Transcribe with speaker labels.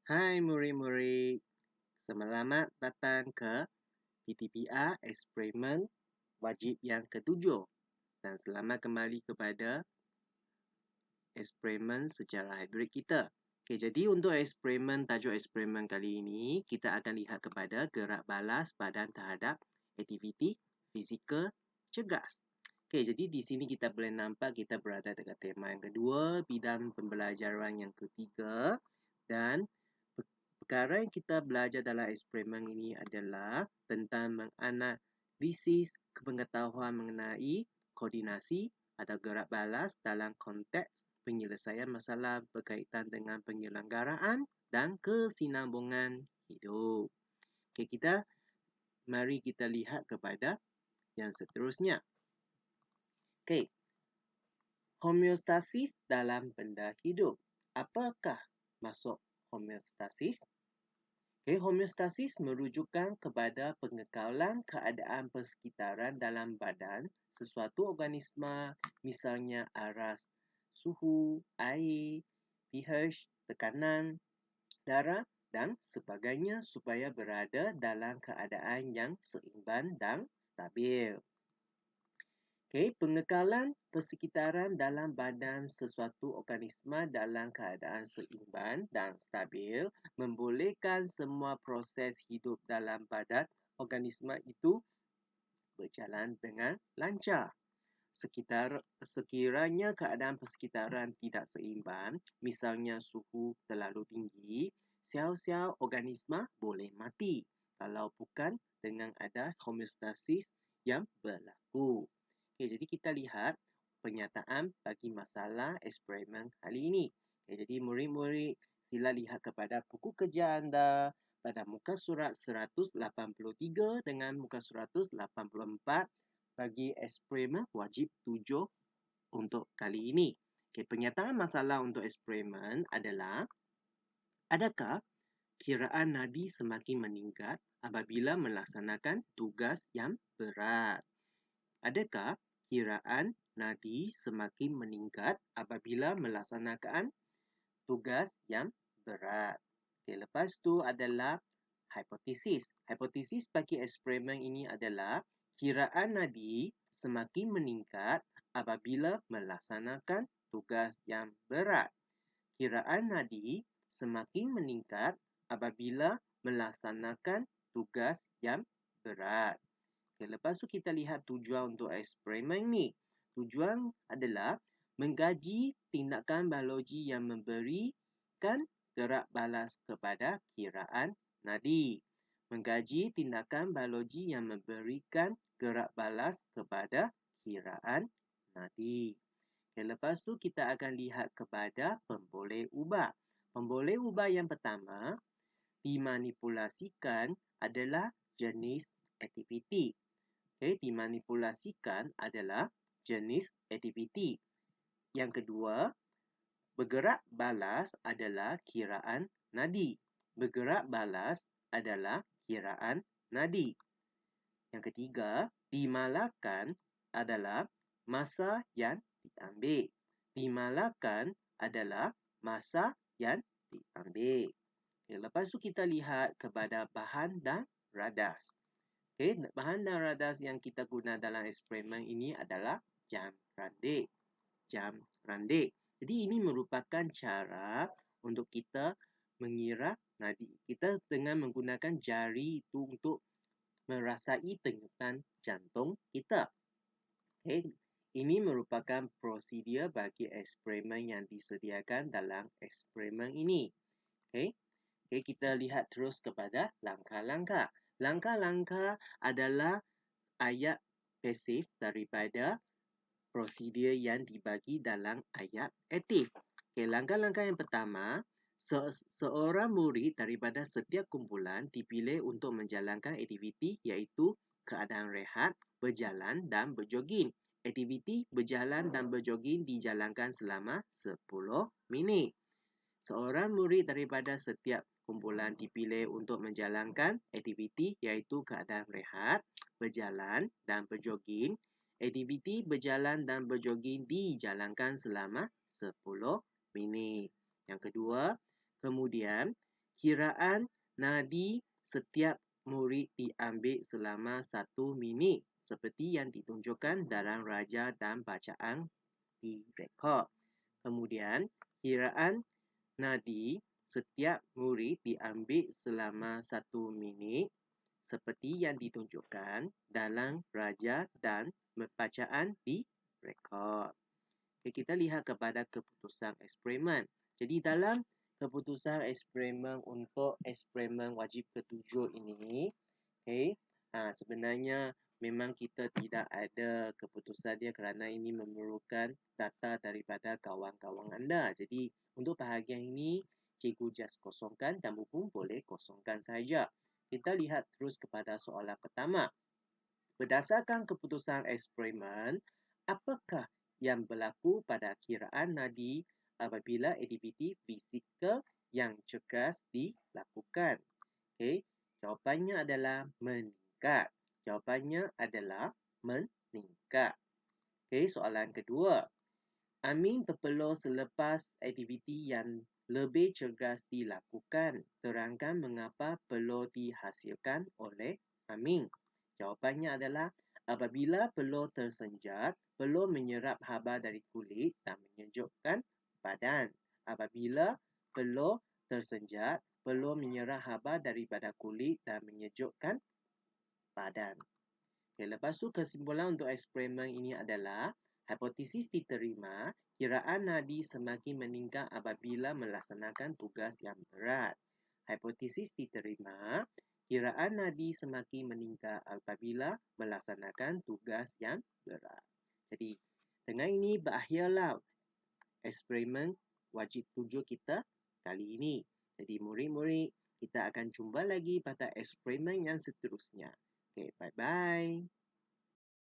Speaker 1: Hai murid-murid, selamat datang ke PTPR Eksperimen Wajib yang ketujuh dan selamat kembali kepada eksperimen secara hibrid kita. Okay, jadi untuk tajuk eksperimen kali ini, kita akan lihat kepada gerak balas badan terhadap aktiviti fizikal cergas. Okay, jadi di sini kita boleh nampak kita berada dekat tema yang kedua, bidang pembelajaran yang ketiga dan perkara yang kita belajar dalam eksperimen ini adalah tentang menganalisis pengetahuan mengenai koordinasi atau gerak balas dalam konteks penyelesaian masalah berkaitan dengan penyelenggaraan dan kesinambungan hidup. Okay, mari kita lihat kepada yang seterusnya. Okay, homeostasis dalam benda hidup. Apakah maksud homeostasis? Okay, homeostasis merujukkan kepada pengekalan keadaan persekitaran dalam badan sesuatu organisma, misalnya aras suhu, air, pH, tekanan, darah dan sebagainya supaya berada dalam keadaan yang seimbang dan stabil. Okay, pengekalan persekitaran dalam badan sesuatu organisma dalam keadaan seimbang dan stabil membolehkan semua proses hidup dalam badan organisma itu berjalan dengan lancar. Sekiranya keadaan persekitaran tidak seimbang, misalnya suhu terlalu tinggi, sel-sel organisma boleh mati kalau bukan dengan ada homeostasis yang berlaku. Okay, jadi kita lihat pernyataan bagi masalah eksperimen kali ini. Okay, jadi murid-murid sila lihat kepada buku kerja anda pada muka surat 183 dengan muka surat 184 bagi eksperimen wajib 7 untuk kali ini. Okay, pernyataan masalah untuk eksperimen adalah, adakah kiraan nadi semakin meningkat apabila melaksanakan tugas yang berat? Adakah kiraan nadi semakin meningkat apabila melaksanakan tugas yang berat? Okay, lepas tu adalah hipotesis. Hipotesis bagi eksperimen ini adalah kiraan nadi semakin meningkat apabila melaksanakan tugas yang berat. Kiraan nadi semakin meningkat apabila melaksanakan tugas yang berat. Okay, lepas tu kita lihat tujuan untuk eksperimen ni. Tujuan adalah mengkaji tindakan biologi yang memberikan gerak balas kepada kiraan nadi. Mengkaji tindakan biologi yang memberikan gerak balas kepada kiraan nadi. Okay, lepas tu kita akan lihat kepada pemboleh ubah. Pemboleh ubah yang pertama dimanipulasikan adalah jenis aktiviti. Okay, dimanipulasikan adalah jenis aktiviti. Yang kedua, bergerak balas adalah kiraan nadi. Bergerak balas adalah kiraan nadi. Yang ketiga, timalakan adalah masa yang diambil. Timalakan adalah masa yang diambil. Okay, lepas tu kita lihat kepada bahan dan radas. Okay, bahan dan radas yang kita guna dalam eksperimen ini adalah jam randik. Jam randik. Jadi ini merupakan cara untuk kita mengira nadi. Kita dengan menggunakan jari itu untuk merasai denyutan jantung kita. Okay, ini merupakan prosedur bagi eksperimen yang disediakan dalam eksperimen ini. Okay. Okay, kita lihat terus kepada langkah-langkah. Langkah-langkah adalah ayat pasif daripada prosedur yang dibagi dalam ayat aktif. Okay, langkah-langkah yang pertama, seorang murid daripada setiap kumpulan dipilih untuk menjalankan aktiviti iaitu keadaan rehat, berjalan dan berjoging. Aktiviti berjalan dan berjoging dijalankan selama 10 minit. Seorang murid daripada setiap kumpulan dipilih untuk menjalankan aktiviti iaitu keadaan rehat, berjalan dan berjoging. Aktiviti berjalan dan berjoging dijalankan selama 10 minit. Yang kedua, kemudian kiraan nadi setiap murid diambil selama 1 minit seperti yang ditunjukkan dalam raja dan bacaan direkod. Kemudian, kiraan nadi setiap murid diambil selama 1 minit seperti yang ditunjukkan dalam raja dan bacaan direkod. Okay, kita lihat kepada keputusan eksperimen. Jadi dalam keputusan eksperimen untuk eksperimen wajib ketujuh ini, okay, sebenarnya memang kita tidak ada keputusan dia kerana ini memerlukan data daripada kawan-kawan anda. Jadi untuk bahagian ini, cikgu just kosongkan dan pun boleh kosongkan saja. Kita lihat terus kepada soalan pertama. Berdasarkan keputusan eksperimen, apakah yang berlaku pada kiraan nadi apabila aktiviti fizikal yang cergas dilakukan? Okay. Jawapannya adalah meningkat. Jawapannya adalah meningkat. Okay, soalan kedua. Amin berpeluh selepas aktiviti yang lebih cergas dilakukan. Terangkan mengapa peluh dihasilkan oleh Amin. Jawapannya adalah apabila peluh tersenjat, peluh menyerap haba dari kulit dan menyejukkan badan. Apabila peluh tersenjat, peluh menyerap haba daripada kulit dan menyejukkan badan. Okay, lepas tu kesimpulan untuk eksperimen ini adalah hipotesis diterima, kiraan nadi semakin meningkat apabila melaksanakan tugas yang berat. Hipotesis diterima, kiraan nadi semakin meningkat apabila melaksanakan tugas yang berat. Jadi, dengan ini berakhirlah eksperimen wajib 7 kita kali ini. Jadi, murid-murid, kita akan jumpa lagi pada eksperimen yang seterusnya. Okay, bye-bye.